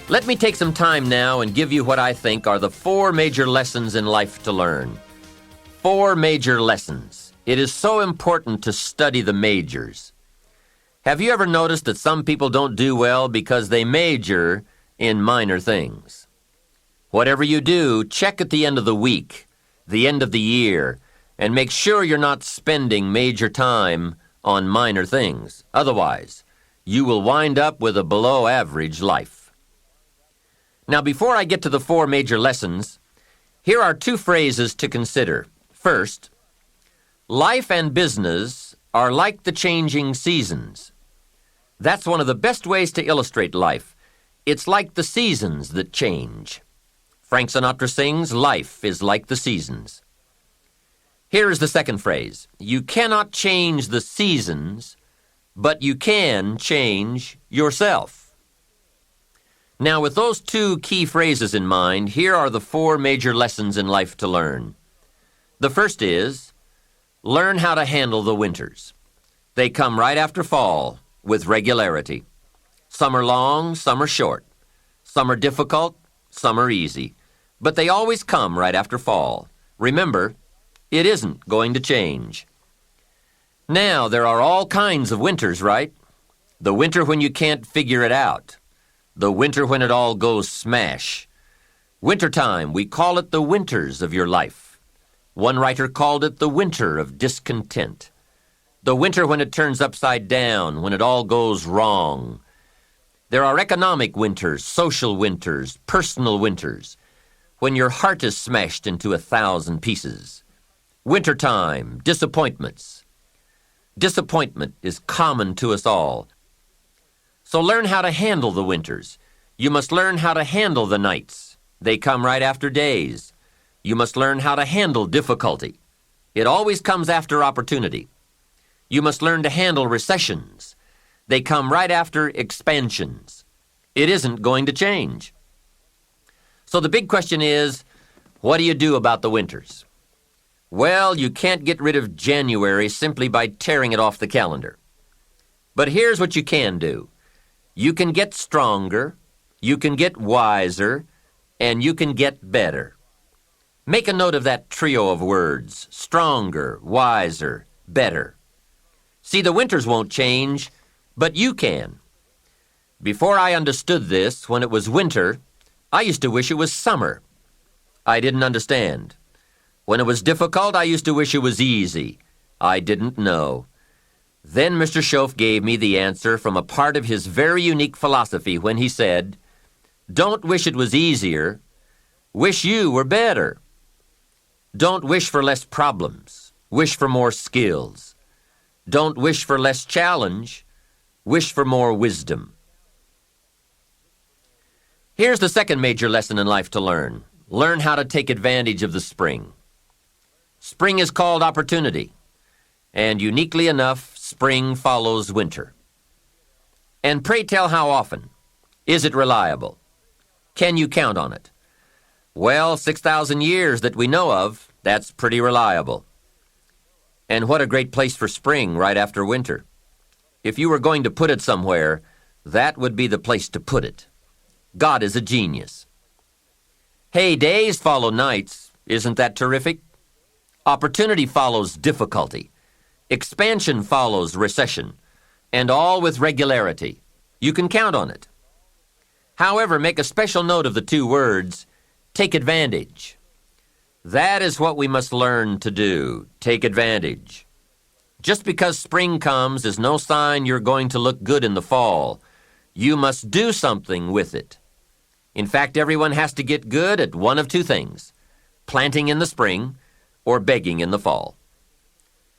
Let me take some time now and give you what I think are the 4 major lessons in life to learn. 4 major lessons. It is so important to study the majors. Have you ever noticed that some people don't do well because they major in minor things? Whatever you do, check at the end of the week, the end of the year, and make sure you're not spending major time on minor things. Otherwise, you will wind up with a below-average life. Now, before I get to the 4 major lessons, here are 2 phrases to consider. First, life and business are like the changing seasons. That's one of the best ways to illustrate life. It's like the seasons that change. Frank Sinatra sings, "Life is like the seasons." Here is the second phrase. You cannot change the seasons, but you can change yourself. Now, with those 2 key phrases in mind, here are the 4 major lessons in life to learn. The first is, learn how to handle the winters. They come right after fall, with regularity. Some are long, some are short. Some are difficult, some are easy. But they always come right after fall. Remember, it isn't going to change. Now, there are all kinds of winters, right? The winter when you can't figure it out. The winter when it all goes smash. Wintertime, we call it the winters of your life. One writer called it the winter of discontent. The winter when it turns upside down, when it all goes wrong. There are economic winters, social winters, personal winters, when your heart is smashed into 1,000 pieces. Wintertime, disappointments. Disappointment is common to us all. So learn how to handle the winters. You must learn how to handle the nights. They come right after days. You must learn how to handle difficulty. It always comes after opportunity. You must learn to handle recessions. They come right after expansions. It isn't going to change. So the big question is, what do you do about the winters? Well, you can't get rid of January simply by tearing it off the calendar. But here's what you can do. You can get stronger, you can get wiser, and you can get better. Make a note of that trio of words, stronger, wiser, better. See, the winters won't change, but you can. Before I understood this, when it was winter, I used to wish it was summer. I didn't understand. When it was difficult, I used to wish it was easy. I didn't know. Then Mr. Shoaff gave me the answer from a part of his very unique philosophy when he said, "Don't wish it was easier, wish you were better. Don't wish for less problems, wish for more skills. Don't wish for less challenge, wish for more wisdom." Here's the second major lesson in life to learn. Learn how to take advantage of the spring. Spring is called opportunity, and uniquely enough, spring follows winter. And pray tell how often? Is it reliable? Can you count on it? Well, 6,000 years that we know of, that's pretty reliable. And what a great place for spring right after winter. If you were going to put it somewhere, that would be the place to put it. God is a genius. Hey, days follow nights. Isn't that terrific? Opportunity follows difficulty. Expansion follows recession. And all with regularity. You can count on it. However, make a special note of the 2 words, take advantage. That is what we must learn to do, take advantage. Just because spring comes is no sign you're going to look good in the fall. You must do something with it. In fact, everyone has to get good at one of 2 things, planting in the spring or begging in the fall.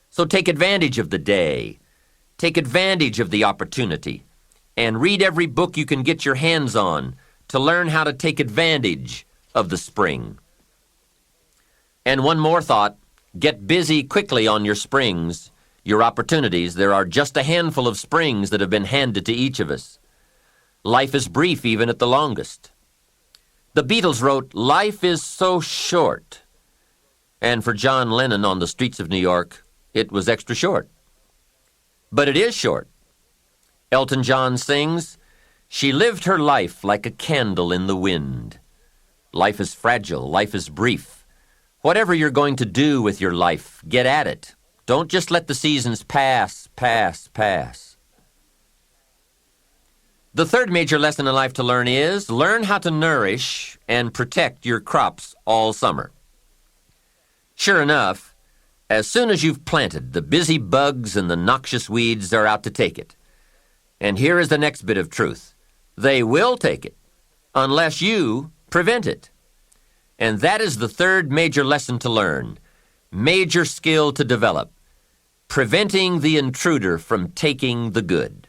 So take advantage of the day, take advantage of the opportunity, and read every book you can get your hands on to learn how to take advantage of the spring. And one more thought, get busy quickly on your springs, your opportunities. There are just a handful of springs that have been handed to each of us. Life is brief even at the longest. The Beatles wrote, "Life is so short." And for John Lennon on the streets of New York, it was extra short. But it is short. Elton John sings, She lived her life like a candle in the wind. Life is fragile. Life is brief. Whatever you're going to do with your life, get at it. Don't just let the seasons pass. The third major lesson in life to learn is learn how to nourish and protect your crops all summer. Sure enough, as soon as you've planted, the busy bugs and the noxious weeds are out to take it. And here is the next bit of truth. They will take it, unless you prevent it. And that is the third major lesson to learn, major skill to develop, preventing the intruder from taking the good.